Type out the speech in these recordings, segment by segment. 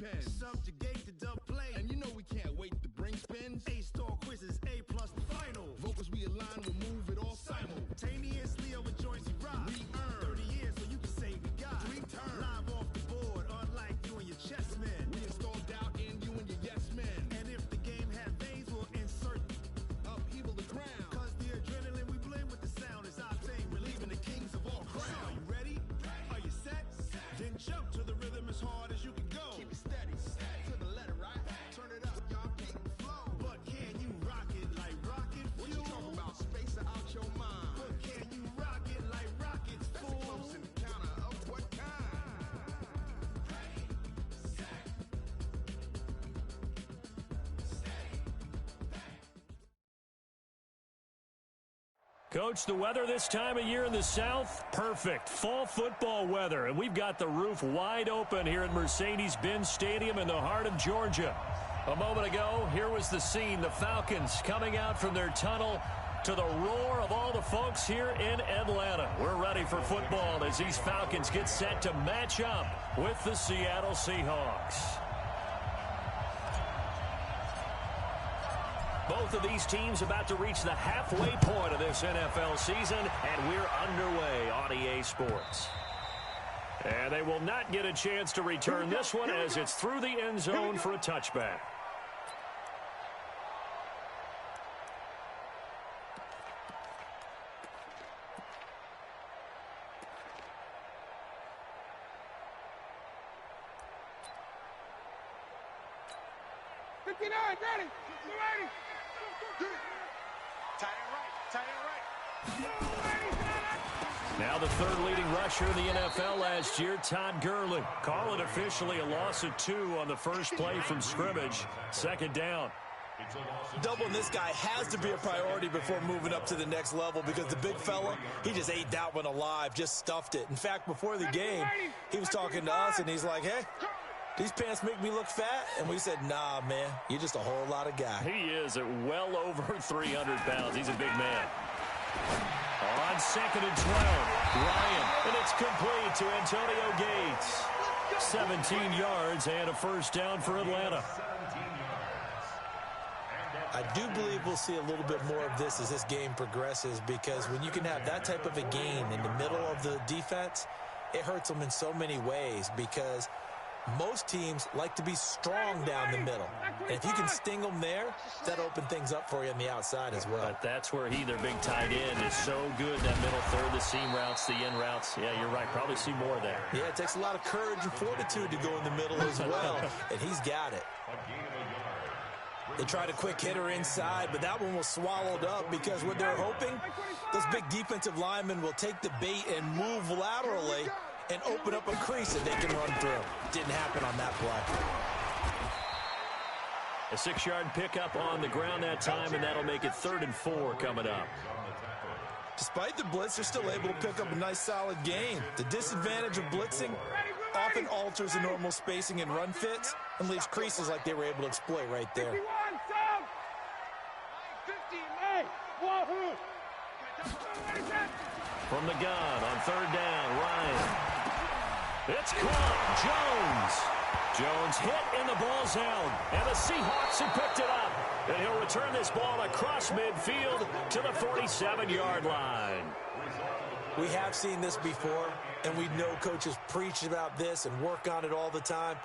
pen. Subjugate the dub plane. And you know we can't wait to bring spins. A-star quizzes, A+ the final. Vocals we align will move it all simultaneously over joints we rock. We earn 30 years so you can say we got 3 turns. Live off the board, unlike you and your chess men. We install doubt in you and your yes men. And if the game had veins, we'll insert upheaval the ground. Cause the adrenaline we blend with the sound is our thing. Relieving the kings of all crowns. So are you ready? Are you set? Then jump to the rhythm as hard as you can go. Keep it steady, to the letter, right? Turn it up, y'all keep it flow. But can you rock it like rocket fuel? What you talking about? Space out your mind. But can you rock it like rockets, fool? That's a close encounter of what kind? Ready, set, steady, Coach, the weather this time of year in the South, perfect. Fall football weather, and we've got the roof wide open here at Mercedes-Benz Stadium in the heart of Georgia. A moment ago, here was the scene. The Falcons coming out from their tunnel to the roar of all the folks here in Atlanta. We're ready for football as these Falcons get set to match up with the Seattle Seahawks. Both of these teams about to reach the halfway point of this NFL season, and we're underway on EA Sports. And they will not get a chance to return this one as it's through the end zone for a touchback. Ready. Tight end right. Now the third leading rusher in the NFL last year, Todd Gurley. Call it officially a loss of 2 on the first play from scrimmage. Second down. Doubling this guy has to be a priority before moving up to the next level because the big fella, he just ate that one alive, just stuffed it. In fact, before the game, he was talking to us, and he's like, hey, these pants make me look fat? And we said, nah, man, you're just a whole lot of guy. He is at well over 300 pounds. He's a big man. On 2nd and 12, Ryan, and it's complete to Antonio Gates. 17 yards and a first down for Atlanta. I do believe we'll see a little bit more of this as this game progresses because when you can have that type of a gain in the middle of the defense, it hurts them in so many ways because most teams like to be strong down the middle. And if you can sting them there, that opens things up for you on the outside as well. But that's where their big tight end, is so good, that middle third, the seam routes, the in routes. Yeah, you're right. Probably see more there. Yeah, it takes a lot of courage and fortitude to go in the middle as well, and he's got it. They tried a quick hitter inside, but that one was swallowed up because what they're hoping, those big defensive linemen will take the bait and move laterally and open up a crease that they can run through. Didn't happen on that play. A 6-yard pickup on the ground that time, and that'll make it 3rd and 4 coming up. Despite the blitz, they're still able to pick up a nice solid gain. The disadvantage of blitzing often alters the normal spacing and run fits and leaves creases like they were able to exploit right there. From the gun on 3rd down, Ryan. It's caught. Jones hit in the ball zone, and the Seahawks have picked it up. And he'll return this ball across midfield to the 47-yard line. We have seen this before, and we know coaches preach about this and work on it all the time.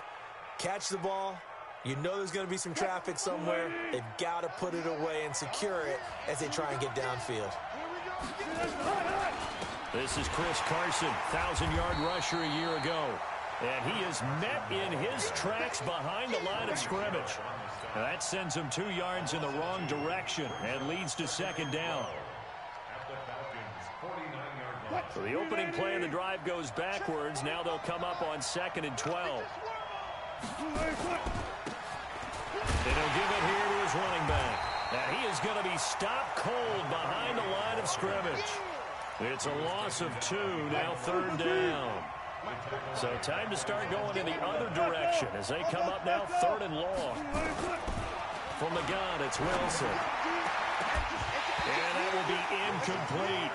Catch the ball. You know there's going to be some traffic somewhere. They've got to put it away and secure it as they try and get downfield. This is Chris Carson, 1,000-yard rusher a year ago. And he is met in his tracks behind the line of scrimmage. And that sends him 2 yards in the wrong direction and leads to 2nd down. So the opening play of the drive goes backwards. Now they'll come up on 2nd and 12. And he'll give it here to his running back. And he is going to be stopped cold behind the line of scrimmage. It's a loss of 2, now 3rd down. So time to start going in the other direction as they come up now 3rd and long. From the gun, it's Wilson. And that will be incomplete.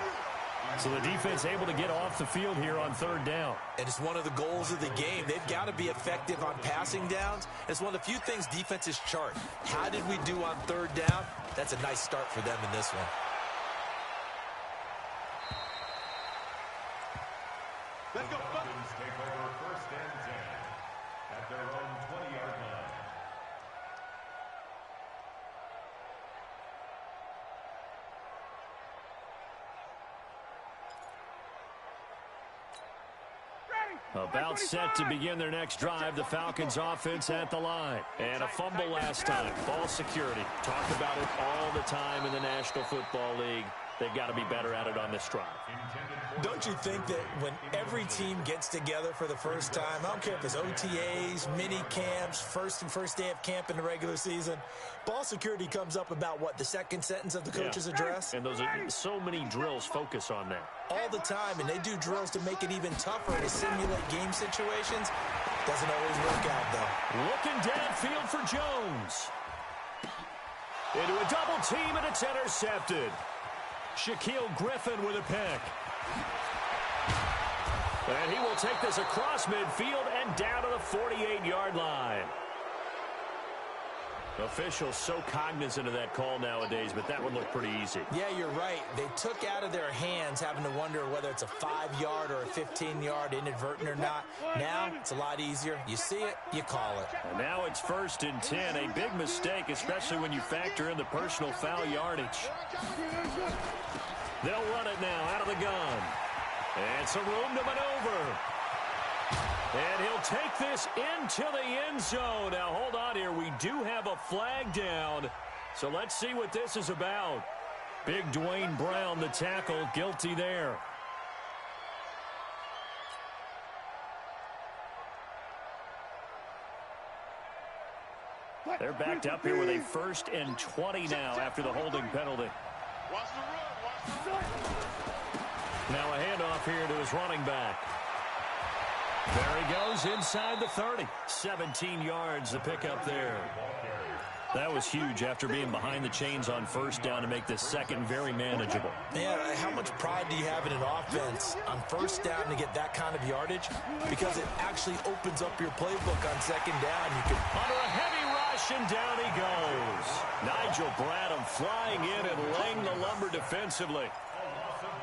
So the defense able to get off the field here on third down. And it's one of the goals of the game. They've got to be effective on passing downs. It's one of the few things defenses chart. How did we do on third down? That's a nice start for them in this one. Let's go. Falcons take over first and 10 at their own 20-yard line. About set to begin their next drive. The Falcons offense at the line. And a fumble last time. Ball security. Talk about it all the time in the National Football League. They've got to be better at it on this drive. Don't you think that when every team gets together for the first time, I don't care if it's OTAs, mini camps, first day of camp in the regular season, ball security comes up about what, the second sentence of the coach's address? And those are so many drills focus on that. All the time, and they do drills to make it even tougher to simulate game situations. Doesn't always work out, though. Looking downfield for Jones. Into a double team, and it's intercepted. Shaquille Griffin with a pick. And he will take this across midfield and down to the 48-yard line. Officials so cognizant of that call nowadays, but that one looked pretty easy. Yeah, you're right. They took out of their hands having to wonder whether it's a 5-yard or a 15-yard inadvertent or not. Now, it's a lot easier. You see it, you call it. And now it's 1st and 10. A big mistake, especially when you factor in the personal foul yardage. They'll run it now out of the gun. And some room to maneuver. And he'll take this into the end zone. Now, hold on here. We do have a flag down. So let's see what this is about. Big Dwayne Brown, the tackle, guilty there. They're backed up here with a 1st and 20 now after the holding penalty. Watch the run. Watch the run. Now a handoff here to his running back. There he goes inside the 30. 17 yards to pick up there. That was huge after being behind the chains on 1st down to make this second very manageable. Yeah, how much pride do you have in an offense on 1st down to get that kind of yardage? Because it actually opens up your playbook on 2nd down. You can under a heavy rush, and down he goes. Nigel Bradham flying in and laying the lumber defensively.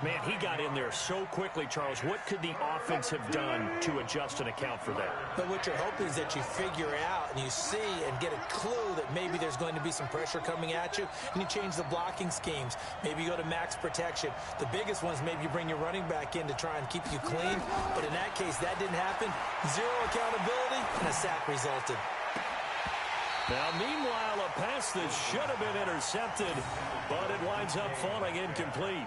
Man, he got in there so quickly, Charles. What could the offense have done to adjust and account for that? But what you're hoping is that you figure out and you see and get a clue that maybe there's going to be some pressure coming at you, and you change the blocking schemes. Maybe you go to max protection. The biggest one is maybe you bring your running back in to try and keep you clean. But in that case, that didn't happen. Zero accountability, and a sack resulted. Now, meanwhile, a pass that should have been intercepted, but it winds up falling incomplete.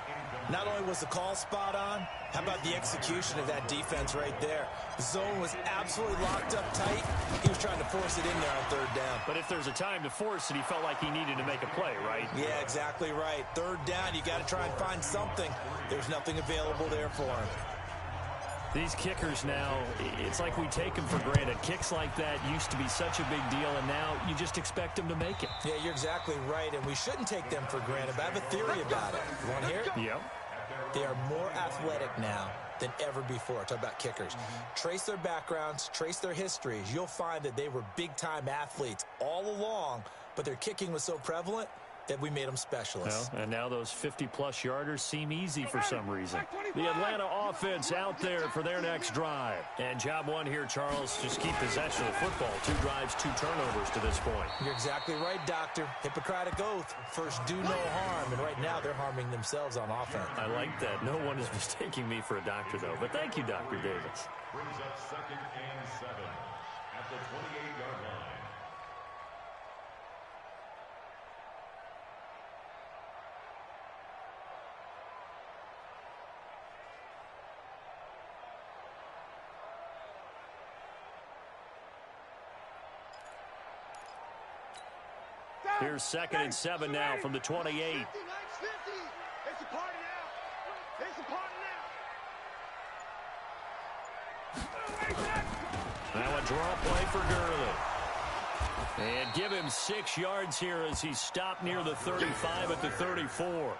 Not only was the call spot on, how about the execution of that defense right there? The zone was absolutely locked up tight. He was trying to force it in there on 3rd down. But if there's a time to force it, he felt like he needed to make a play, right? Yeah, exactly right. 3rd down, you got to try and find something. There's nothing available there for him. These kickers now, it's like we take them for granted. Kicks like that used to be such a big deal, and now you just expect them to make it. Yeah, you're exactly right, and we shouldn't take them for granted. But I have a theory about it. You want to hear it? Yep. They are more athletic now than ever before. Talk about kickers. Trace their backgrounds, trace their histories. You'll find that they were big-time athletes all along, but their kicking was so prevalent that we made them specialists. Well, and now those 50-plus yarders seem easy for some reason. The Atlanta offense out there for their next drive. And job one here, Charles, just keep possession of the football. 2 drives, 2 turnovers to this point. You're exactly right, Doctor. Hippocratic oath. First, do no harm. And right now, they're harming themselves on offense. I like that. No one is mistaking me for a doctor, though. But thank you, Dr. Davis. Brings up 2nd and 7 at the 28-yard line. Here's 2nd and 7 now from the 28. It's a party now. It's a party now. Now a draw play for Gurley. And give him 6 yards here as he stopped near the 35 at the 34. Jarrett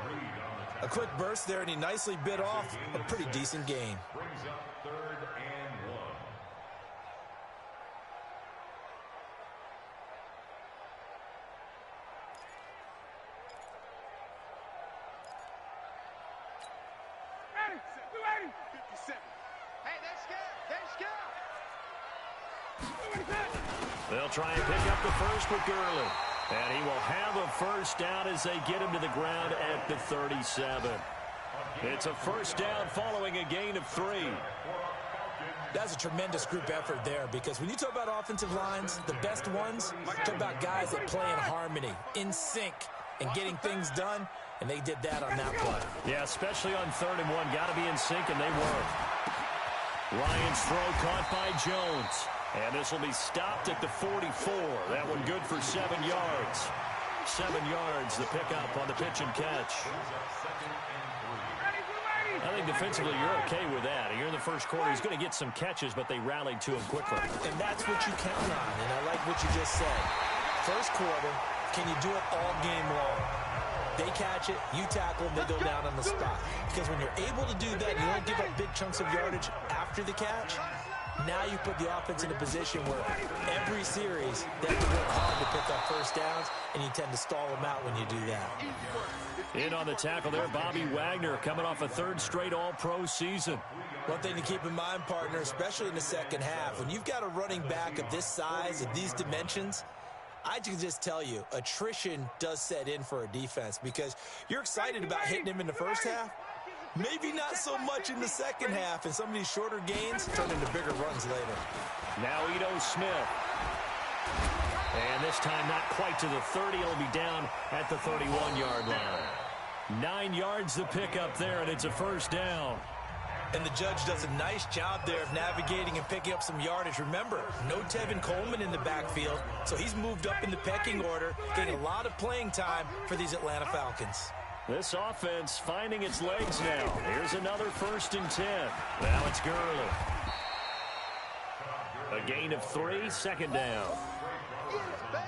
Reed on the A quick burst there, and he nicely bit off a pretty decent gain. Brings up 3rd and 1. Ready. 57. Hey, they're scared. They're scared. They'll try and pick up the first with Gurley. And he will have a first down as they get him to the ground at the 37. It's a first down following a gain of 3. That's a tremendous group effort there, because when you talk about offensive lines, the best ones, talk about guys that play in harmony, in sync, and getting things done, and they did that on that play. Yeah, especially on 3rd and 1. Got to be in sync, and they were. Ryan's throw caught by Jones. And this will be stopped at the 44. That one good for 7 yards. 7 yards, the pickup on the pitch and catch. I think defensively you're okay with that. You're in the first quarter. He's going to get some catches, but they rallied to him quickly. And that's what you count on, and I like what you just said. First quarter, can you do it all game long? They catch it, you tackle them, they go down on the spot. Because when you're able to do that, you don't give up big chunks of yardage after the catch. Now you put the offense in a position where every series they have to work hard to pick up first downs, and you tend to stall them out when you do that. In on the tackle there, Bobby Wagner coming off a 3rd straight All-Pro season. One thing to keep in mind, partner, especially in the second half, when you've got a running back of this size, of these dimensions, I can just tell you, attrition does set in for a defense, because you're excited about hitting him in the first half. Maybe not so much in the second half, and some of these shorter gains turn into bigger runs later. Now Ito Smith. And this time not quite to the 30. It'll be down at the 31-yard line. 9 yards the pickup there, and it's a first down. And the judge does a nice job there of navigating and picking up some yardage. Remember, no Tevin Coleman in the backfield, so he's moved up in the pecking order, getting a lot of playing time for these Atlanta Falcons. This offense finding its legs now. Here's another 1st and 10. Now it's Gurley. A gain of 3, 2nd down.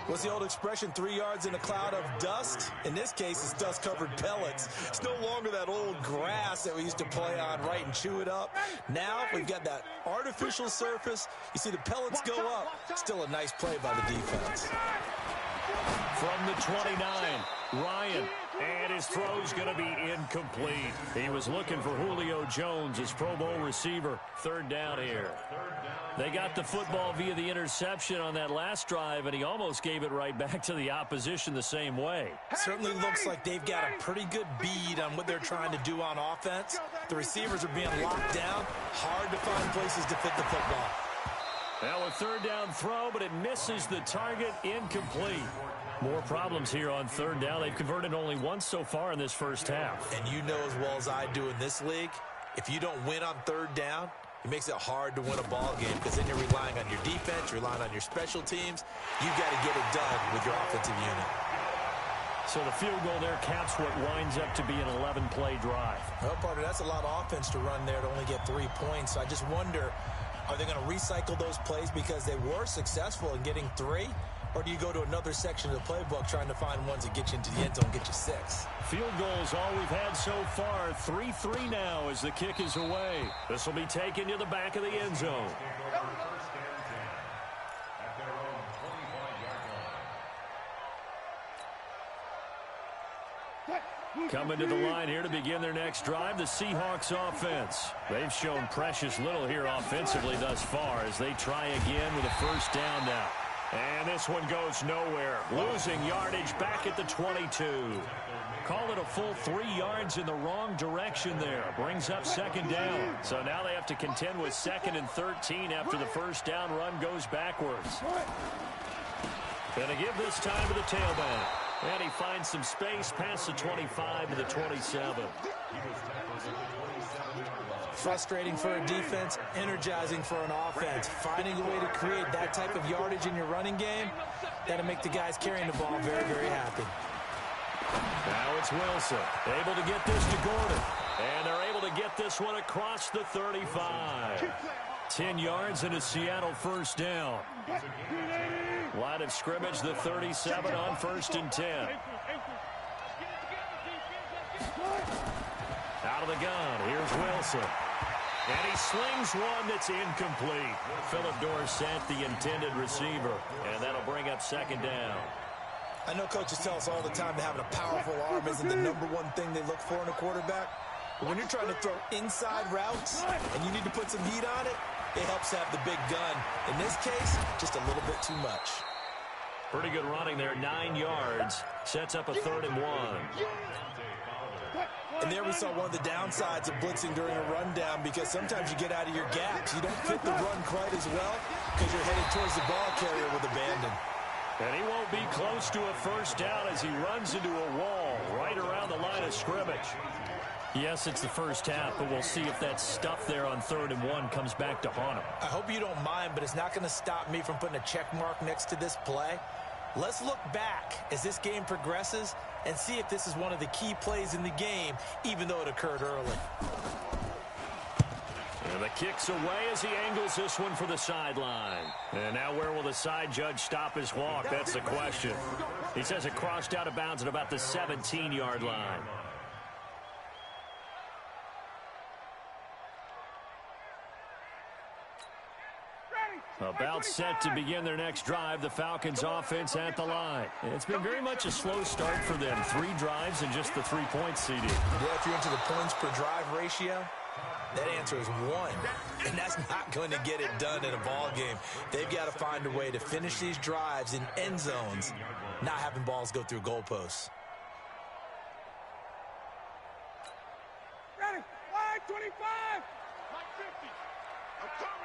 What's the old expression, 3 yards in a cloud of dust? In this case, it's dust-covered pellets. It's no longer that old grass that we used to play on, right, and chew it up. Now we've got that artificial surface. You see the pellets go up. Still a nice play by the defense. From the 29, Ryan. And his throw's going to be incomplete. He was looking for Julio Jones, his Pro Bowl receiver. 3rd down here. They got the football via the interception on that last drive, and he almost gave it right back to the opposition the same way. Certainly looks like they've got a pretty good bead on what they're trying to do on offense. The receivers are being locked down. Hard to find places to fit the football. Now a 3rd down throw, but it misses the target. Incomplete. More problems here on 3rd down. They've converted only once so far in this first half. And you know as well as I do in this league, if you don't win on 3rd down, it makes it hard to win a ball game, because then you're relying on your defense, you're relying on your special teams. You've got to get it done with your offensive unit. So the field goal there caps what winds up to be an 11-play drive. Well, partner, that's a lot of offense to run there to only get 3 points. So I just wonder, are they going to recycle those plays because they were successful in getting 3? Or do you go to another section of the playbook trying to find ones that get you into the end zone and get you 6? Field goals all we've had so far. 3-3 now as the kick is away. This will be taken to the back of the end zone. Coming to the line here to begin their next drive, the Seahawks offense. They've shown precious little here offensively thus far as they try again with a first down now. And this one goes nowhere. Losing yardage back at the 22. Call it a full 3 yards in the wrong direction there. Brings up 2nd down. So now they have to contend with 2nd and 13 after the first down run goes backwards. Gonna give this time to the tailback. And he finds some space past the 25 to the 27. Frustrating for a defense, energizing for an offense. Finding a way to create that type of yardage in your running game, that'll make the guys carrying the ball very, very happy. Now it's Wilson, able to get this to Gordon. And they're able to get this one across the 35. 10 yards and a Seattle first down. Line of scrimmage, the 37 on 1st and 10. Out of the gun, here's Wilson. And he slings one that's incomplete. Philip Dorsett, the intended receiver. And that'll bring up second down. I know coaches tell us all the time that having a powerful arm isn't the #1 thing they look for in a quarterback. But when you're trying to throw inside routes and you need to put some heat on it, it helps have the big gun. In this case, just a little bit too much. Pretty good running there, 9 yards. Sets up a 3rd and 1. And there we saw one of the downsides of blitzing during a rundown, because sometimes you get out of your gaps. You don't fit the run quite as well because you're headed towards the ball carrier with abandon. And he won't be close to a first down as he runs into a wall right around the line of scrimmage. Yes, it's the first half, but we'll see if that stuff there on 3rd and 1 comes back to haunt him. I hope you don't mind, but it's not going to stop me from putting a check mark next to this play. Let's look back as this game progresses and see if this is one of the key plays in the game, even though it occurred early. And the kick's away as he angles this one for the sideline. And now where will the side judge stop his walk? That's the question. He says it crossed out of bounds at about the 17-yard line. About set to begin their next drive, the Falcons offense at the line. It's been very much a slow start for them. 3 drives and just the 3 points, CD. Yeah, if you're into the points per drive ratio, that answer is 1. And that's not going to get it done in a ball game. They've got to find a way to finish these drives in end zones, not having balls go through goalposts. Ready, line 25. Line 50. I'm coming.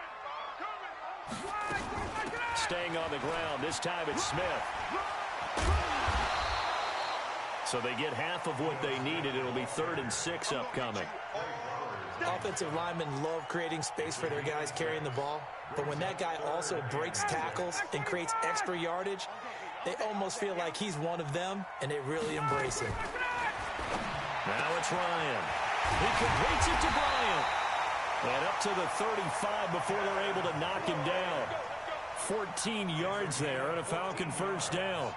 Staying on the ground. This time it's Smith. So they get half of what they needed. It'll be 3rd and 6 upcoming. Offensive linemen love creating space for their guys carrying the ball. But when that guy also breaks tackles and creates extra yardage, they almost feel like he's one of them, and they really embrace him. Now it's Ryan. He completes it to Bryant. And up to the 35 before they're able to knock him down. 14 yards there and a Falcon first down.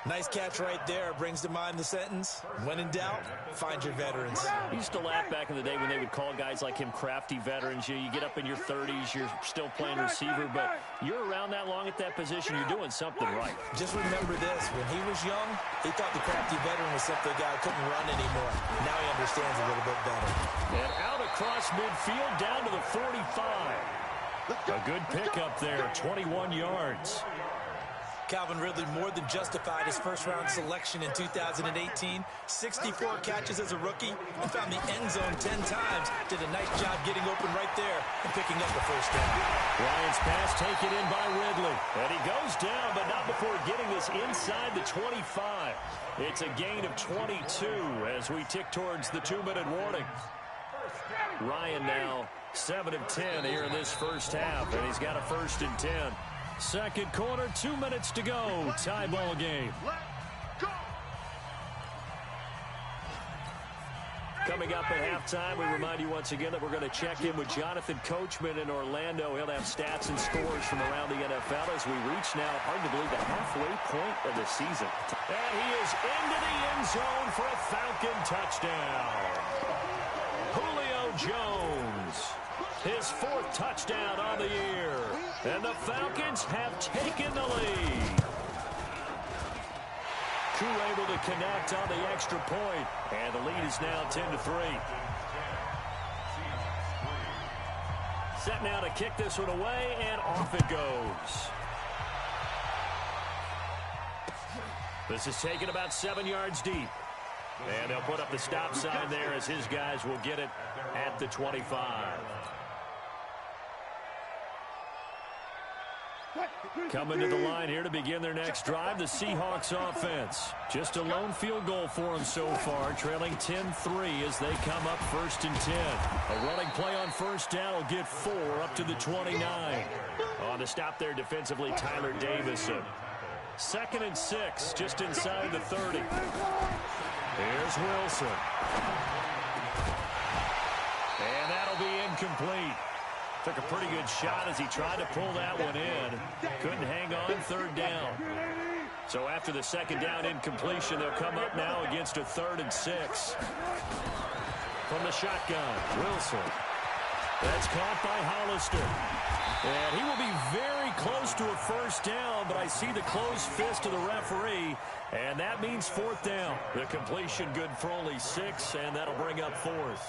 Nice catch right there. Brings to mind the sentence, when in doubt, find your veterans. I used to laugh back in the day when they would call guys like him crafty veterans. You get up in your 30s, you're still playing receiver, but you're around that long at that position, you're doing something right. Just remember this, when he was young, he thought the crafty veteran was simply a guy who couldn't run anymore. Now he understands a little bit better. And out across midfield, down to the 45. A good pickup there, 21 yards. Calvin Ridley more than justified his first-round selection in 2018. 64 catches as a rookie and found the end zone 10 times. Did a nice job getting open right there and picking up the first down. Ryan's pass taken in by Ridley. And he goes down, but not before getting this inside the 25. It's a gain of 22 as we tick towards the 2-minute warning. Ryan now 7 of 10 here in this first half, and he's got a 1st and 10. Second quarter, 2 minutes to go. Tie ball game. Coming up at halftime, we remind you once again that we're going to check in with Jonathan Coachman in Orlando. He'll have stats and scores from around the NFL as we reach now, hard to believe, the halfway point of the season. And he is into the end zone for a Falcon touchdown. Julio Jones, his 4th touchdown on the year. And the Falcons have taken the lead. Koo able to connect on the extra point, and the lead is now 10-3. Set now to kick this one away, and off it goes. This is taken about 7 yards deep. And they'll put up the stop sign there as his guys will get it at the 25. Coming to the line here to begin their next drive, the Seahawks offense. Just a lone field goal for them so far, trailing 10-3 as they come up 1st and 10. A running play on first down will get 4 up to the 29. On the stop there defensively, Tyler Davison. 2nd and 6, just inside the 30. Here's Wilson. And that'll be incomplete. Took a pretty good shot as he tried to pull that one in. Couldn't hang on, 3rd down. So after the second down incompletion, they'll come up now against a 3rd and 6. From the shotgun, Wilson. That's caught by Hollister. And he will be very close to a first down, but I see the closed fist of the referee, and that means 4th down. The completion good for only 6, and that'll bring up 4th.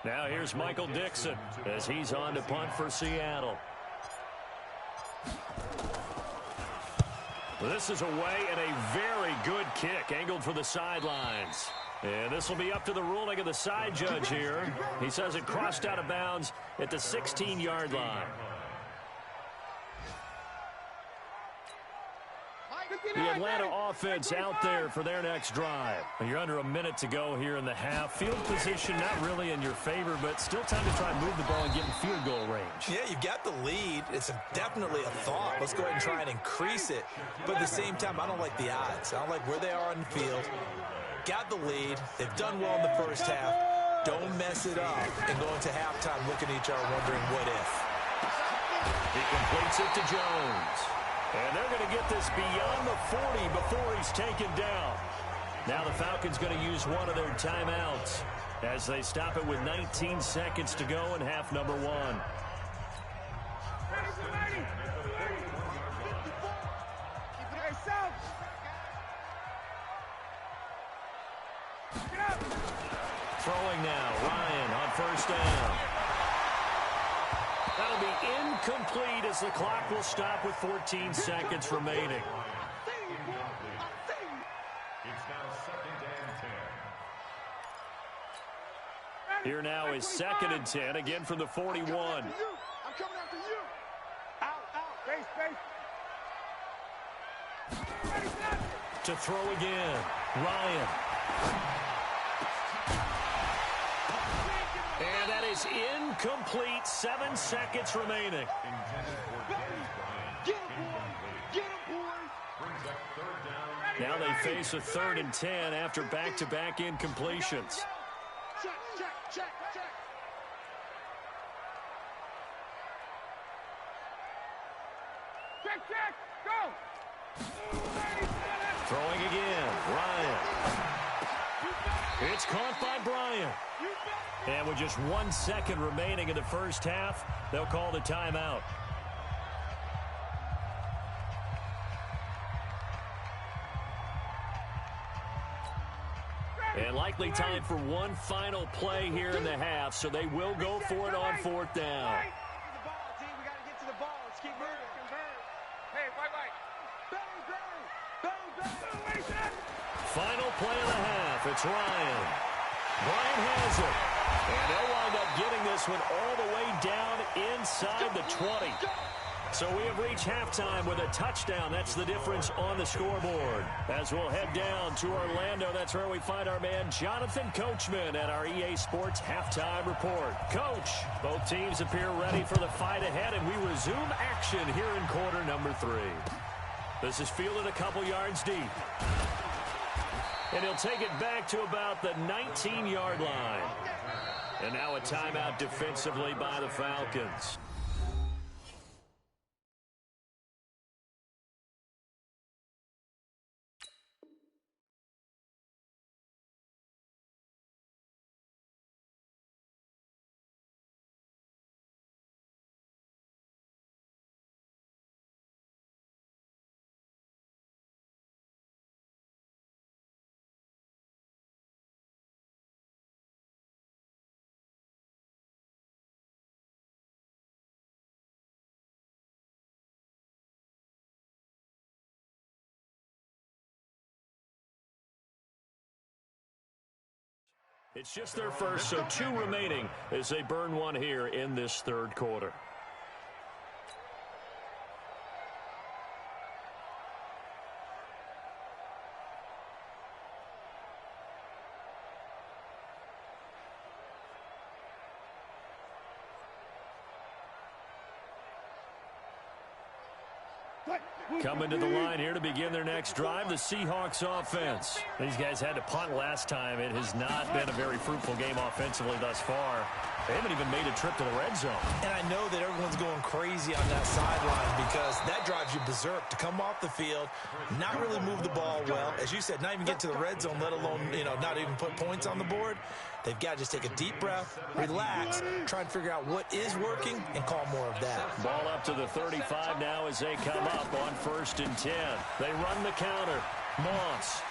Now here's Michael Dixon as he's on to punt for Seattle. This is away and a very good kick angled for the sidelines. And this will be up to the ruling of the side judge here. He says it crossed out of bounds at the 16-yard line. The Atlanta offense out there for their next drive. You're under a minute to go here in the half. Field position not really in your favor, but still time to try and move the ball and get in field goal range. Yeah, you've got the lead. It's definitely a thought. Let's go ahead and try and increase it. But at the same time, I don't like the odds. I don't like where they are on the field. Got the lead. They've done well in the first half. Don't mess it up and go into halftime looking at each other wondering what if. He completes it to Jones. And they're going to get this beyond the 40 before he's taken down. Now the Falcons going to use one of their timeouts as they stop it with 19 seconds to go in half number 1. Throwing now, Ryan on first down. That'll be incomplete as the clock will stop with 14 seconds remaining. It's now 2nd and 10. Here now is 2nd and 10, again from the 41. I'm coming after you. Out, base. To throw again, Ryan. And that is incomplete. 7 seconds remaining. Now they face a 3rd and 10 after back-to-back incompletions. Check. Go. Throwing again, Ryan. It's caught by Bryant. And with just 1 second remaining in the first half, they'll call the timeout. And likely time for one final play here in the half, so they will go for it on 4th down. Final play of the half. It's Ryan. Bryant has it. And they'll wind up getting this one all the way down inside the 20. So we have reached halftime with a touchdown. That's the difference on the scoreboard. As we'll head down to Orlando, that's where we find our man Jonathan Coachman at our EA Sports Halftime Report. Coach, both teams appear ready for the fight ahead, and we resume action here in quarter number 3. This is fielded a couple yards deep. And he'll take it back to about the 19-yard line. And now a timeout defensively by the Falcons. It's just their first, so 2 remaining as they burn one here in this 3rd quarter. Coming to the line here to begin their next drive, the Seahawks offense. These guys had to punt last time. It has not been a very fruitful game offensively thus far. They haven't even made a trip to the red zone. And I know that everyone's going crazy on that sideline because that drives you berserk to come off the field, not really move the ball well. As you said, not even get to the red zone, let alone, not even put points on the board. They've got to just take a deep breath, relax, try and figure out what is working, and call more of that. Ball up to the 35 now as they come up on 1st and 10. They run the counter. Moss.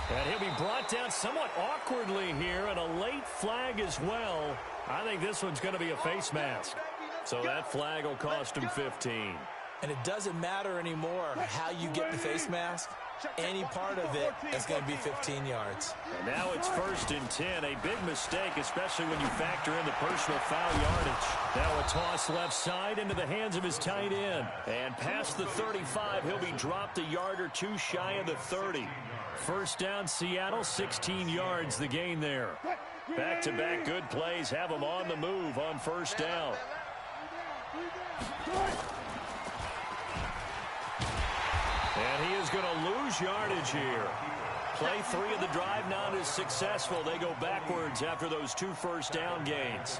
And he'll be brought down somewhat awkwardly here, and a late flag as well. I think this one's going to be a face mask. So that flag will cost him 15. And it doesn't matter anymore how you get the face mask. Any part of it is going to be 15 yards. And now it's 1st and 10. A big mistake, especially when you factor in the personal foul yardage. Now a toss left side into the hands of his tight end. And past the 35, he'll be dropped a yard or two shy of the 30. First down, Seattle, 16 yards the gain there. Back-to-back good plays have them on the move on 1st down. And he is going to lose yardage here. Play 3 of the drive not as successful. They go backwards after those 2 first down gains.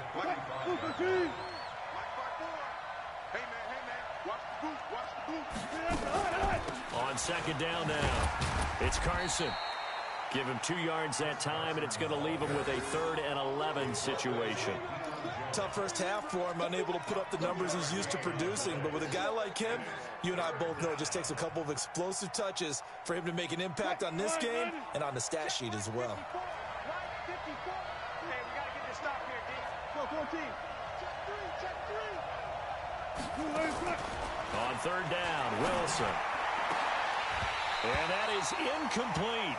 On 2nd down now, it's Carson. Give him 2 yards that time, and it's going to leave him with a 3rd and 11 situation. Tough first half for him, unable to put up the numbers he's used to producing. But with a guy like him, you and I both know it just takes a couple of explosive touches for him to make an impact on this game and on the stat sheet as well. Hey, we got to get this stop here, D. 14. Check 3. On 3rd down, Wilson. And that is incomplete.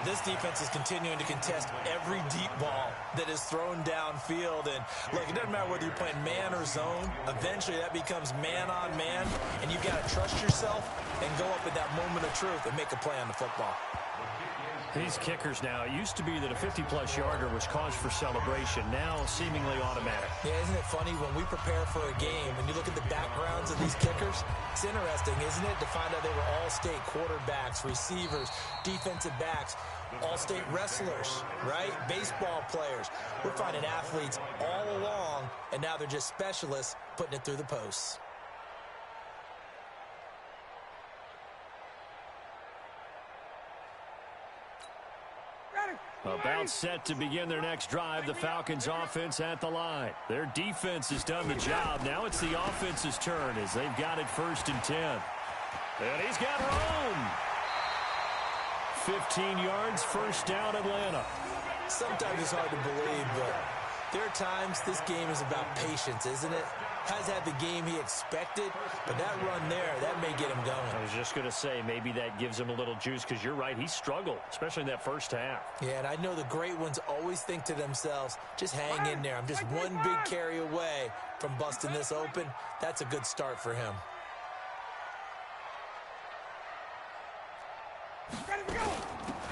This defense is continuing to contest every deep ball that is thrown downfield. And, look, it doesn't matter whether you're playing man or zone. Eventually, that becomes man-on-man, and you've got to trust yourself and go up at that moment of truth and make a play on the football. These kickers now, it used to be that a 50-plus yarder was cause for celebration. Now, seemingly automatic. Yeah, isn't it funny when we prepare for a game and you look at the backgrounds of these kickers? It's interesting, isn't it, to find out they were all-state quarterbacks, receivers, defensive backs, all-state wrestlers, right? Baseball players. We're finding athletes all along, and now they're just specialists putting it through the posts. About set to begin their next drive, the Falcons offense at the line. Their defense has done the job. Now it's the offense's turn as they've got it 1st and 10. And he's got room. 15 yards, 1st down, Atlanta. Sometimes it's hard to believe, but there are times this game is about patience, isn't it? Has had the game he expected, but that run there, that may get him going. I was just going to say, maybe that gives him a little juice because you're right, he struggled, especially in that first half. Yeah, and I know the great ones always think to themselves, just hang in there. I'm just one big carry away from busting this open. That's a good start for him.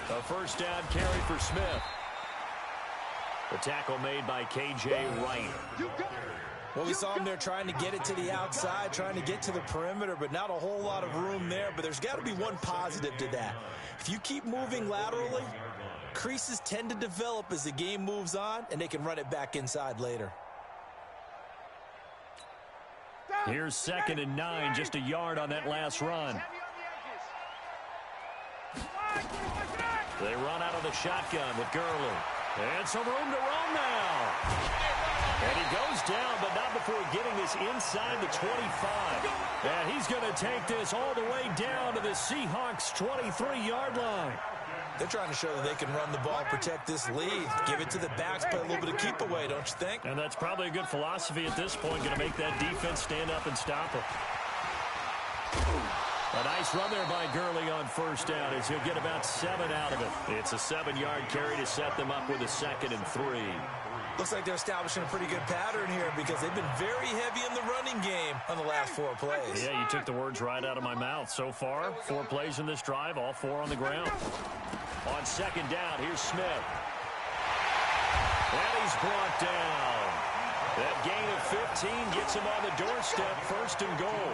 A 1st down carry for Smith. The tackle made by K.J. Wright. Well, we saw him there trying to get it to the outside, trying to get to the perimeter, but not a whole lot of room there. But there's got to be one positive to that. If you keep moving laterally, creases tend to develop as the game moves on, and they can run it back inside later. Here's 2nd and 9, just a yard on that last run. They run out of the shotgun with Gurley. And some room to run now. And he goes down, but not before getting this inside the 25. And he's going to take this all the way down to the Seahawks' 23-yard line. They're trying to show that they can run the ball, protect this lead, give it to the backs, play a little bit of keep away, don't you think? And that's probably a good philosophy at this point, going to make that defense stand up and stop him. A nice run there by Gurley on 1st down as he'll get about 7 out of it. It's a 7-yard carry to set them up with a 2nd and 3. Looks like they're establishing a pretty good pattern here because they've been very heavy in the running game on the last 4 plays. Yeah, you took the words right out of my mouth. So far, 4 plays in this drive, all 4 on the ground. On 2nd down, here's Smith. And he's brought down. That gain of 15 gets him on the doorstep, 1st and goal.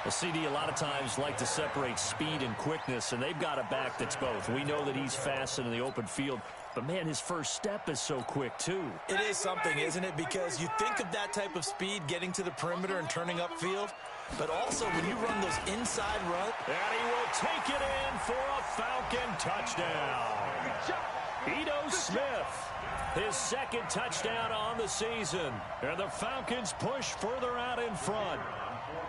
A CD a lot of times like to separate speed and quickness, and they've got a back that's both. We know that he's fast in the open field, but, man, his first step is so quick, too. It is something, isn't it? Because you think of that type of speed getting to the perimeter and turning upfield, but also when you run those inside runs. And he will take it in for a Falcon touchdown. Ito Smith, his 2nd touchdown on the season. And the Falcons push further out in front.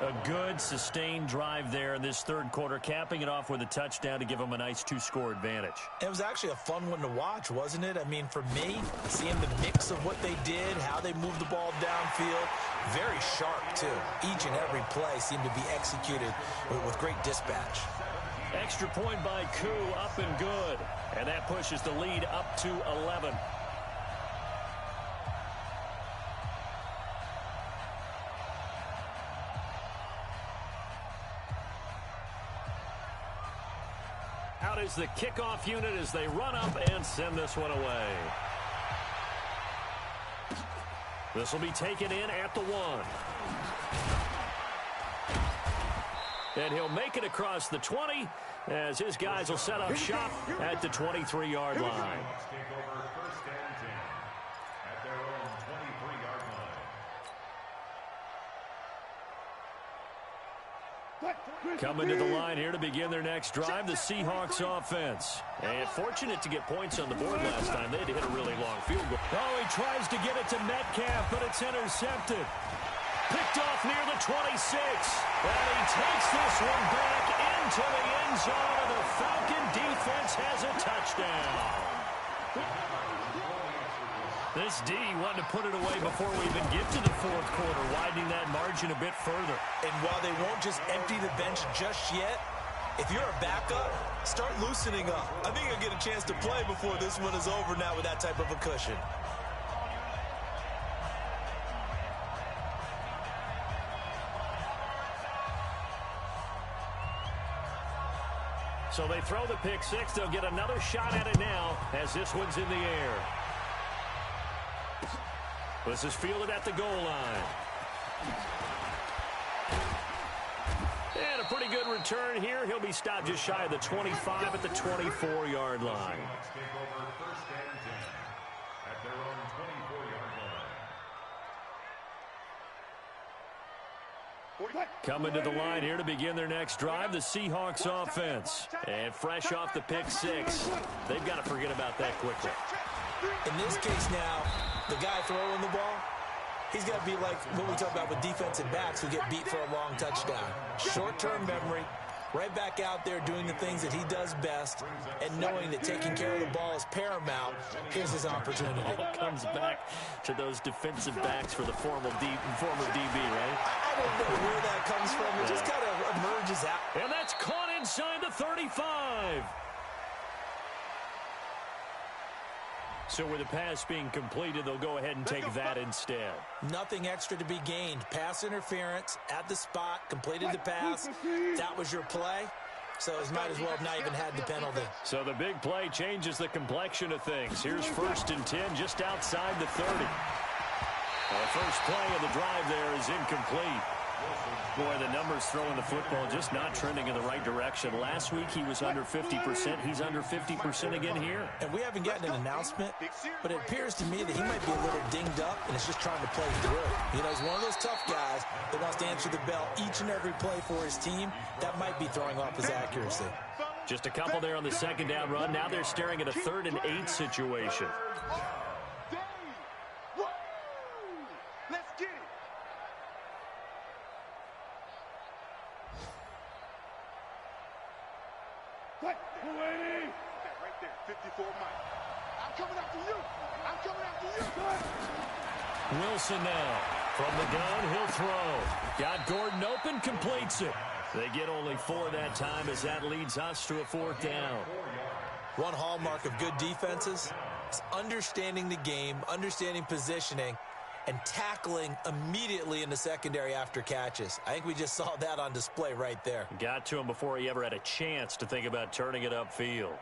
A good, sustained drive there in this 3rd quarter, capping it off with a touchdown to give them a nice 2-score advantage. It was actually a fun one to watch, wasn't it? I mean, for me, seeing the mix of what they did, how they moved the ball downfield, very sharp, too. Each and every play seemed to be executed with great dispatch. Extra point by Koo, up and good. And that pushes the lead up to 11. Out is the kickoff unit as they run up and send this one away. This will be taken in at the 1. And he'll make it across the 20 as his guys will set up shop at the 23-yard line. Coming to the line here to begin their next drive, the Seahawks offense. And fortunate to get points on the board last time. They had to hit a really long field goal. Oh, he tries to get it to Metcalf, but it's intercepted. Picked off near the 26. And he takes this one back into the end zone, and the Falcon defense has a touchdown. This D wanted to put it away before we even get to the 4th quarter, widening that margin a bit further. And while they won't just empty the bench just yet, if you're a backup, start loosening up. I think you'll get a chance to play before this one is over now with that type of a cushion. So they throw the pick 6. They'll get another shot at it now as this one's in the air. This is fielded at the goal line. And a pretty good return here. He'll be stopped just shy of the 25 at the 24-yard line. Coming to the line here to begin their next drive, the Seahawks offense. And fresh off the pick 6. They've got to forget about that quickly. In this case now, the guy throwing the ball, he's got to be like what we talk about with defensive backs who get beat for a long touchdown. Short-term memory, right back out there doing the things that he does best, and knowing that taking care of the ball is paramount. Here's his opportunity. Comes back to those defensive backs for the former DB, right? I don't know where that comes from. It just kind of emerges out. And that's caught inside the 35. So with the pass being completed, they'll go ahead and take that instead. Nothing extra to be gained. Pass interference at the spot, completed the pass. That was your play. So it might as well have not even had the penalty. So the big play changes the complexion of things. Here's 1st and 10 just outside the 30. The first play of the drive there is incomplete. Boy, the numbers throwing the football just not trending in the right direction. Last week he was under 50%. He's under 50% again here. And we haven't gotten an announcement, but it appears to me that he might be a little dinged up and is just trying to play through. You know, he's one of those tough guys that wants to answer the bell each and every play for his team. That might be throwing off his accuracy. Just a couple there on the 2nd down run. Now they're staring at a 3rd and 8 situation. Let's get it. Right there, 54 Mike. I'm coming after you. I'm coming after you. Wilson now. From the gun, he'll throw. Got Gordon open, completes it. They get only 4 that time as that leads us to a 4th down. One hallmark of good defenses is understanding the game, understanding positioning, and tackling immediately in the secondary after catches. I think we just saw that on display right there. Got to him before he ever had a chance to think about turning it upfield.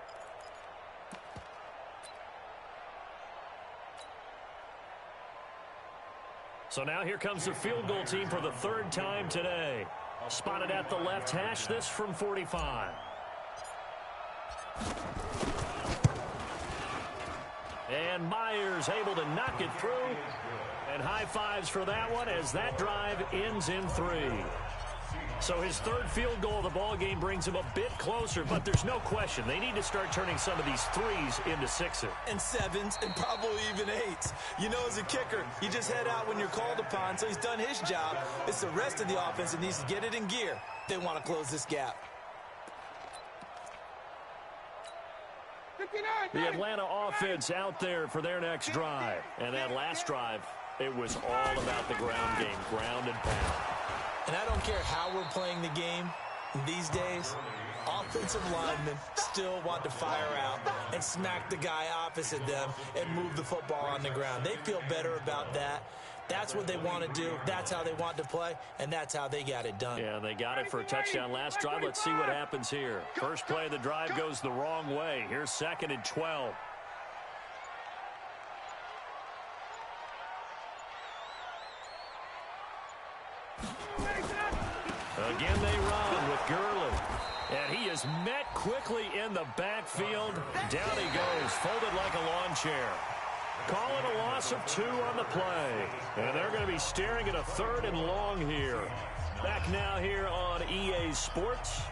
So now here comes the field goal team for the third time today. Spotted at the left hash, this from 45. And Myers able to knock it through. And high fives for that one as that drive ends in 3. So his third field goal of the ball game brings him a bit closer, but there's no question they need to start turning some of these threes into sixes. And 7s and probably even 8s. You know, as a kicker, you just head out when you're called upon, so he's done his job. It's the rest of the offense that needs to get it in gear. They want to close this gap. The Atlanta offense out there for their next drive. And that last drive, it was all about the ground game, ground and pound. And I don't care how we're playing the game these days, offensive linemen still want to fire out and smack the guy opposite them and move the football on the ground. They feel better about that. That's what they want to do. That's how they want to play, and that's how they got it done. Yeah, they got it for a touchdown last drive. Let's see what happens here. First play of the drive goes the wrong way. Here's 2nd and 12. Again they run with Gurley. And he is met quickly in the backfield. Down he goes, folded like a lawn chair. Call it a loss of 2 on the play. And they're going to be staring at a 3rd and long here. Back now here on EA Sports.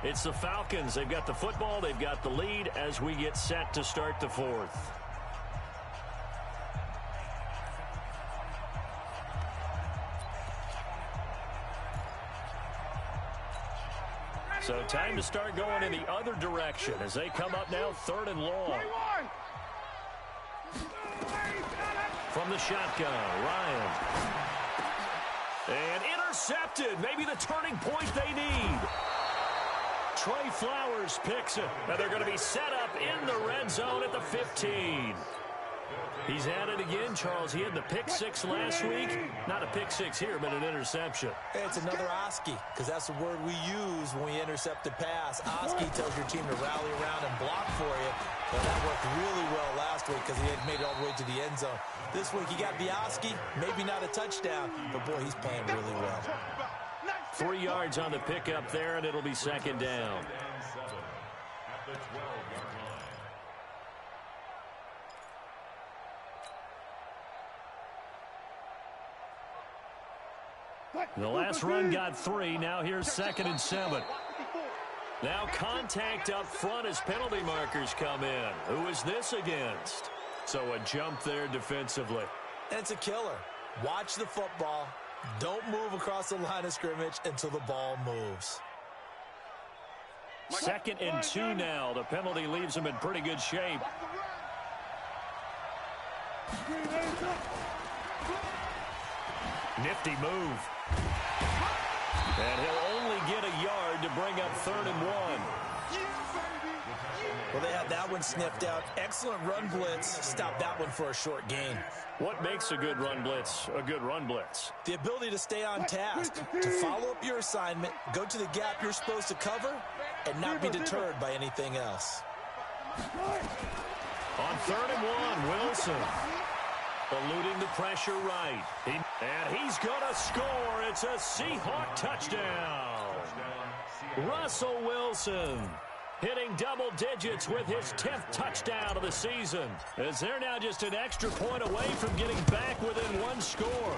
It's the Falcons. They've got the football. They've got the lead as we get set to start the 4th. So time to start going in the other direction as they come up now 3rd and long. From the shotgun, Ryan. And intercepted. Maybe the turning point they need. Trey Flowers picks it. And they're going to be set up in the red zone at the 15. He's at it again, Charles. He had the pick 6 last week. Not a pick 6 here, but an interception. Hey, it's another Oski, because that's the word we use when we intercept the pass. Oski tells your team to rally around and block for you. Well, that worked really well last week because he had made it all the way to the end zone. This week, he got the Oski, maybe not a touchdown, but, boy, he's playing really well. 3 yards on the pickup there, and it'll be 2nd down. At the 12-yard line. The last run got 3. Now here's 2nd and 7. Now contact up front as penalty markers come in. Who is this against? So a jump there defensively. And it's a killer. Watch the football. Don't move across the line of scrimmage until the ball moves. 2nd and 2 now. The penalty leaves him in pretty good shape. Nifty move. And he'll only get a yard to bring up 3rd and 1. Well, they had that one sniffed out. Excellent run blitz. Stop that one for a short gain. What makes a good run blitz a good run blitz? The ability to stay on task, to follow up your assignment, go to the gap you're supposed to cover, and not be deterred by anything else. On 3rd and 1, Wilson. Eluding the pressure right. And he's going to score. It's a Seahawk touchdown. Russell Wilson hitting double digits with his 10th touchdown of the season. As they're now just an extra point away from getting back within 1 score.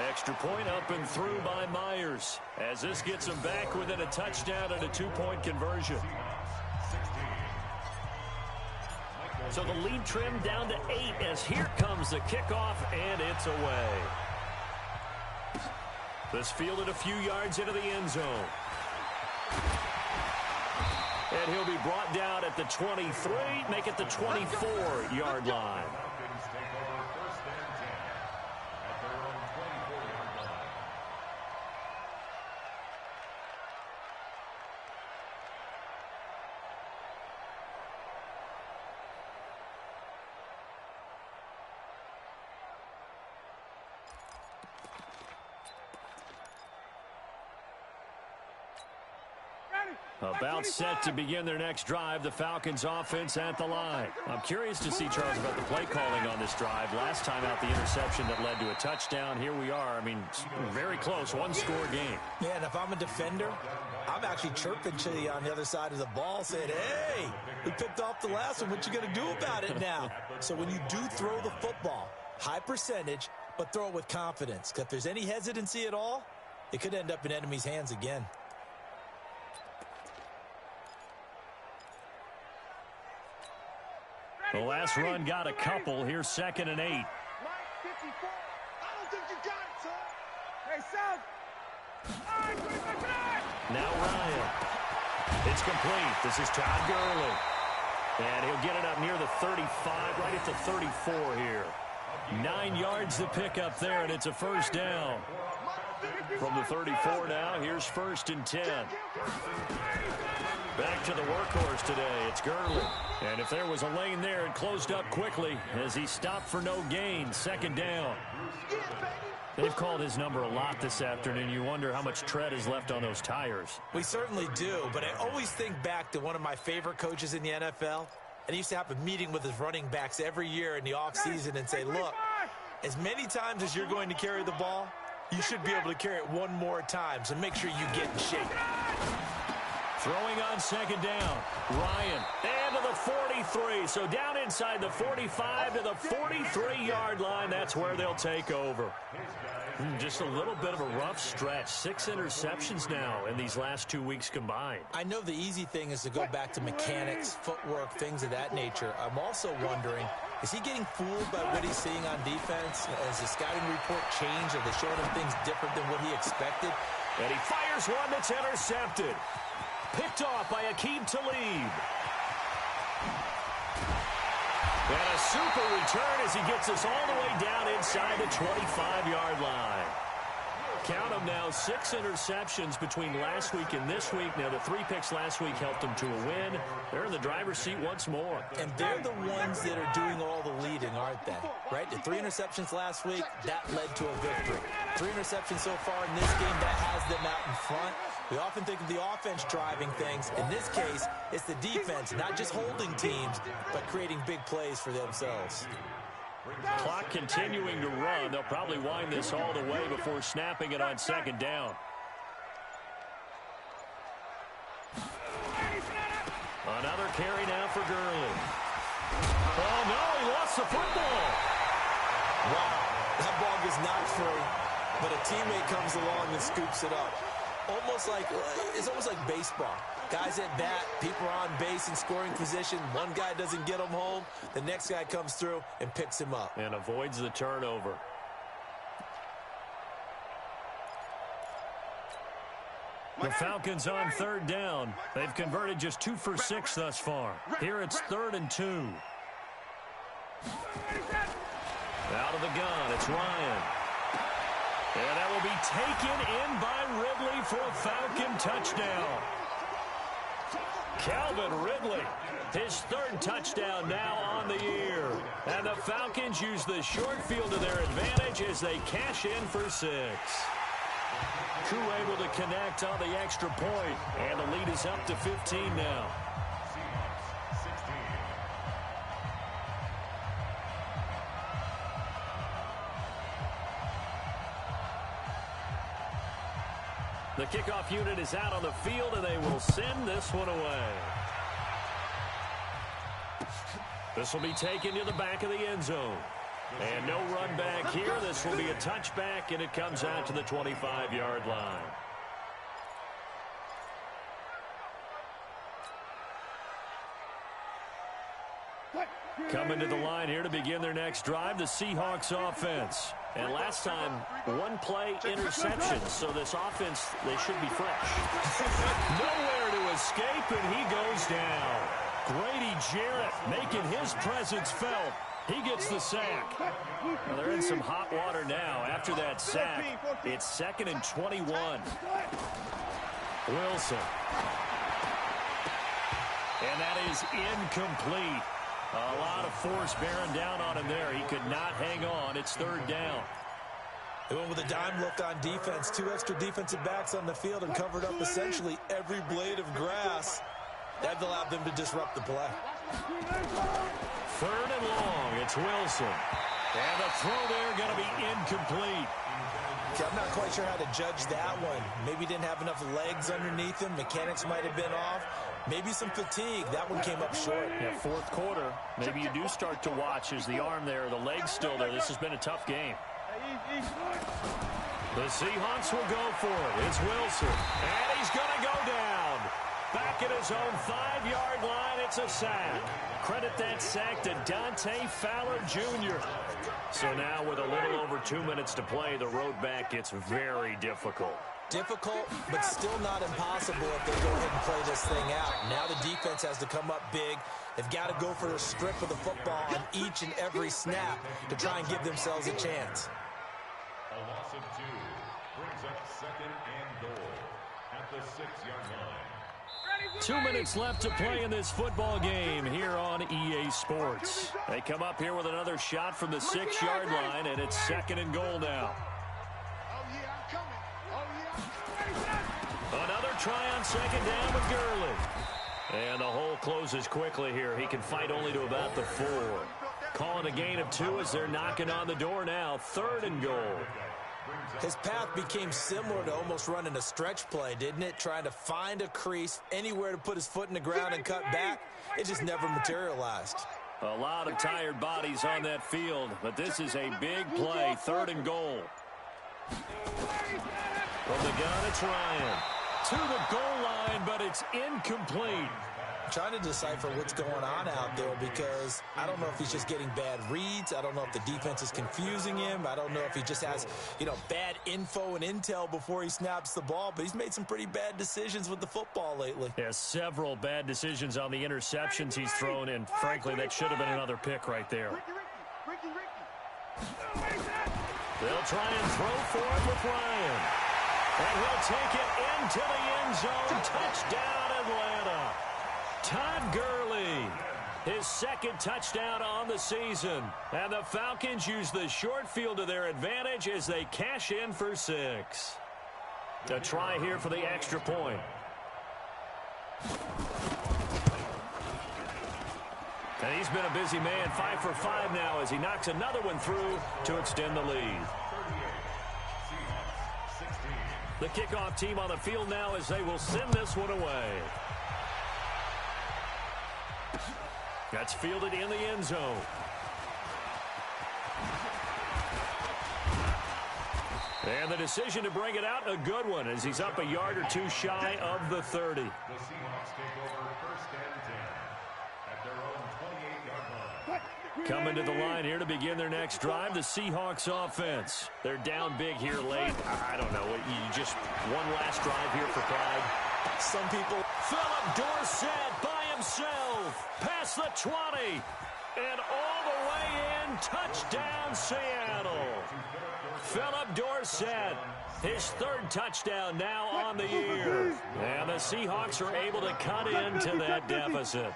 Extra point up and through by Myers. As this gets them back within a touchdown and a 2-point conversion. So the lead trimmed down to 8 as here comes the kickoff, and it's away. This fielded a few yards into the end zone. And he'll be brought down at the 23, make it the 24-yard line. Falcons take over 1st and 10 at their own 24-yard line. About set to begin their next drive, the Falcons offense at the line. I'm curious to see, Charles, about the play calling on this drive. Last time out, the interception that led to a touchdown. Here we are. I mean, very close, one-score game. Yeah, and if I'm a defender, I'm actually chirping to you on the other side of the ball saying, hey, we picked off the last one. What you going to do about it now? So when you do throw the football, high percentage, but throw it with confidence. Because if there's any hesitancy at all, it could end up in enemy's hands again. The last run got a couple. Here's 2nd and 8. Mike, 54. I don't think you got it, son. Hey, South. Now Ryan. It's complete. This is Todd Gurley. And he'll get it up near the 35, right at the 34 here. 9 yards to pick up there, and it's a first down. From the 34 now, here's 1st and 10. Back to the workhorse today. It's Gurley. And if there was a lane there, it closed up quickly as he stopped for no gain. 2nd down. They've called his number a lot this afternoon. You wonder how much tread is left on those tires. We certainly do, but I always think back to one of my favorite coaches in the NFL. And he used to have a meeting with his running backs every year in the offseason and say, look, as many times as you're going to carry the ball, you should be able to carry it one more time, so make sure you get in shape. Throwing on 2nd down. Ryan. And to the 43. So down inside the 45 to the 43-yard line. That's where they'll take over. Just a little bit of a rough stretch. 6 interceptions now in these last 2 weeks combined. I know the easy thing is to go back to mechanics, footwork, things of that nature. I'm also wondering, is he getting fooled by what he's seeing on defense? Has the scouting report changed? Are they showing him things different than what he expected? And he fires one that's intercepted. Picked off by Aqib Talib. And a super return as he gets us all the way down inside the 25-yard line. Count them now, 6 interceptions between last week and this week. Now, the 3 picks last week helped them to a win. They're in the driver's seat once more. And they're the ones that are doing all the leading, aren't they? Right? The 3 interceptions last week, that led to a victory. 3 interceptions so far in this game, that has them out in front. We often think of the offense driving things. In this case, it's the defense, not just holding teams, but creating big plays for themselves. Clock continuing to run. They'll probably wind this all the way before snapping it on 2nd down. Another carry now for Gurley. Oh, no, he lost the football. Wow, that ball gets knocked free, but a teammate comes along and scoops it up. It's almost like baseball. Guys at bat, people are on base in scoring position. One guy doesn't get him home. The next guy comes through and picks him up. And avoids the turnover. The Falcons on 3rd down. They've converted just 2 for 6 thus far. Here it's 3rd and 2. Out of the gun, it's Ryan. And that will be taken in by Ridley for a Falcon touchdown. Calvin Ridley, his 3rd touchdown now on the year. And the Falcons use the short field to their advantage as they cash in for 6. Crew able to connect on the extra point, and the lead is up to 15 now. The kickoff unit is out on the field, and they will send this one away. This will be taken to the back of the end zone. And no run back here. This will be a touchback, and it comes out to the 25-yard line. Coming to the line here to begin their next drive, the Seahawks offense. And last time, 1 play interception, so this offense, they should be fresh. Nowhere to escape, and he goes down. Grady Jarrett making his presence felt. He gets the sack. Well, they're in some hot water now after that sack. It's 2nd and 21. Wilson. And that is incomplete. A lot of force bearing down on him there. He could not hang on. It's 3rd down. They went with a dime look on defense. 2 extra defensive backs on the field and covered up essentially every blade of grass. That allowed them to disrupt the play. 3rd and long. It's Wilson. And the throw there going to be incomplete. Okay, I'm not quite sure how to judge that one. Maybe didn't have enough legs underneath him. Mechanics might have been off. Maybe some fatigue. That one came up short. Yeah, 4th quarter. Maybe you do start to watch as the arm there, the leg's still there. This has been a tough game. The Seahawks will go for it. It's Wilson. And he's going to go down. Back at his own 5-yard line, it's a sack. Credit that sack to Dante Fowler Jr. So now with a little over 2 minutes to play, the road back gets very difficult. Difficult, but still not impossible if they go ahead and play this thing out. Now the defense has to come up big. They've got to go for a strip of the football on each and every snap to try and give themselves a chance. A loss of 2 brings up 2nd and goal at the 6-yard line. 2 minutes left to play in this football game here on EA Sports. They come up here with another shot from the 6-yard line, and it's 2nd and goal now. Another try on 2nd down with Gurley. And the hole closes quickly here. He can fight only to about the 4. Calling a gain of 2 as they're knocking on the door now. 3rd and goal. His path became similar to almost running a stretch play, didn't it? Trying to find a crease, anywhere to put his foot in the ground and cut back. It just never materialized. A lot of tired bodies on that field, but this is a big play. 3rd and goal. From the gun, it's Ryan. To the goal line, but it's incomplete. I'm trying to decipher what's going on out there because I don't know if he's just getting bad reads. I don't know if the defense is confusing him. I don't know if he just has, bad info and intel before he snaps the ball. But he's made some pretty bad decisions with the football lately. Yeah, several bad decisions on the interceptions he's thrown, and frankly, that should have been another pick right there. They'll try and throw for it with Ryan. And he'll take it into the end zone. Touchdown, Atlanta. Todd Gurley, his 2nd touchdown on the season. And the Falcons use the short field to their advantage as they cash in for 6. A try here for the extra point. And he's been a busy man, 5 for 5 now as he knocks another one through to extend the lead. The kickoff team on the field now as they will send this one away. That's fielded in the end zone. And the decision to bring it out, a good one, as he's up a yard or 2 shy of the 30. The Seahawks take over 1st and 10 at their own 28-yard line. Coming to the line here to begin their next drive, the Seahawks offense. They're down big here late. I don't know. You just one last drive here for pride. Some people. Philip Dorsett by himself. Past the 20. And all the way in. Touchdown, Seattle. Philip Dorsett. His 3rd touchdown now on the year. And the Seahawks are able to cut into that deficit.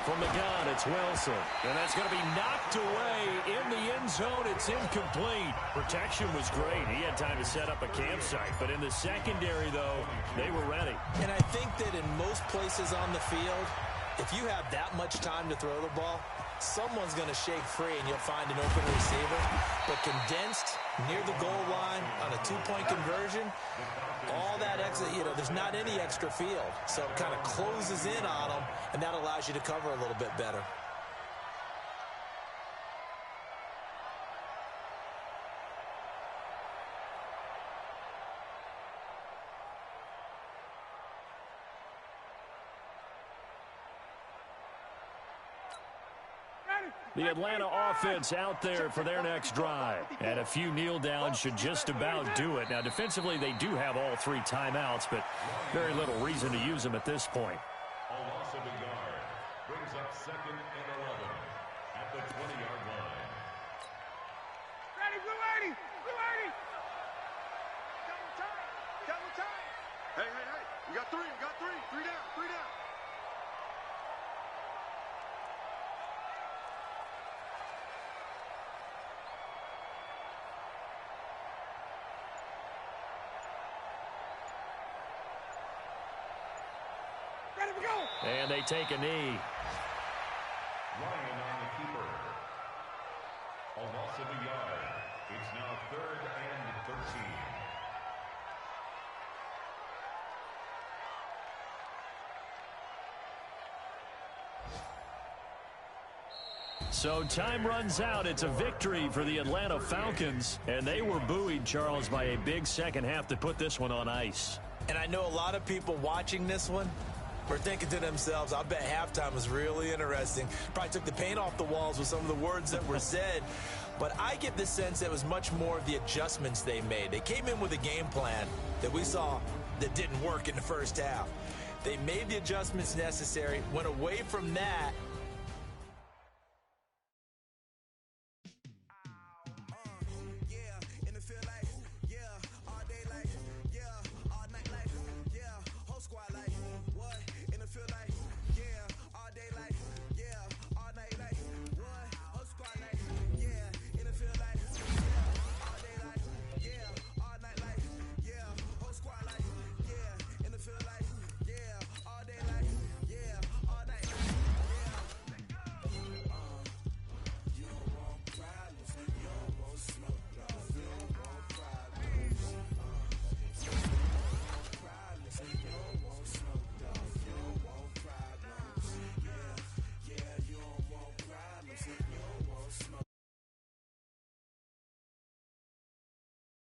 From the gun, it's Wilson. And that's going to be knocked away in the end zone. It's incomplete. Protection was great. He had time to set up a campsite. But in the secondary, though, they were ready. And I think that in most places on the field, if you have that much time to throw the ball, someone's going to shake free and you'll find an open receiver. But condensed near the goal line on a 2-point conversion, all that extra, there's not any extra field. So it kind of closes in on them, and that allows you to cover a little bit better. The Atlanta offense out there for their next drive. And a few kneel downs should just about do it. Now, defensively, they do have all 3 timeouts, but very little reason to use them at this point. A loss of a yard brings up 2nd and 11 at the 20-yard line. Ready, blue 80! Blue 80! Double time! Double time! Hey! We got 3! We got 3! 3 down! 3 down! And they take a knee. Ryan on the keeper. A loss of a yard. It's now 3rd and 13. So time runs out. It's a victory for the Atlanta Falcons. And they were buoyed, Charles, by a big second half to put this one on ice. And I know a lot of people watching this one were thinking to themselves, I bet halftime was really interesting. Probably took the paint off the walls with some of the words that were said. But I get the sense that it was much more of the adjustments they made. They came in with a game plan that we saw that didn't work in the first half. They made the adjustments necessary, went away from that,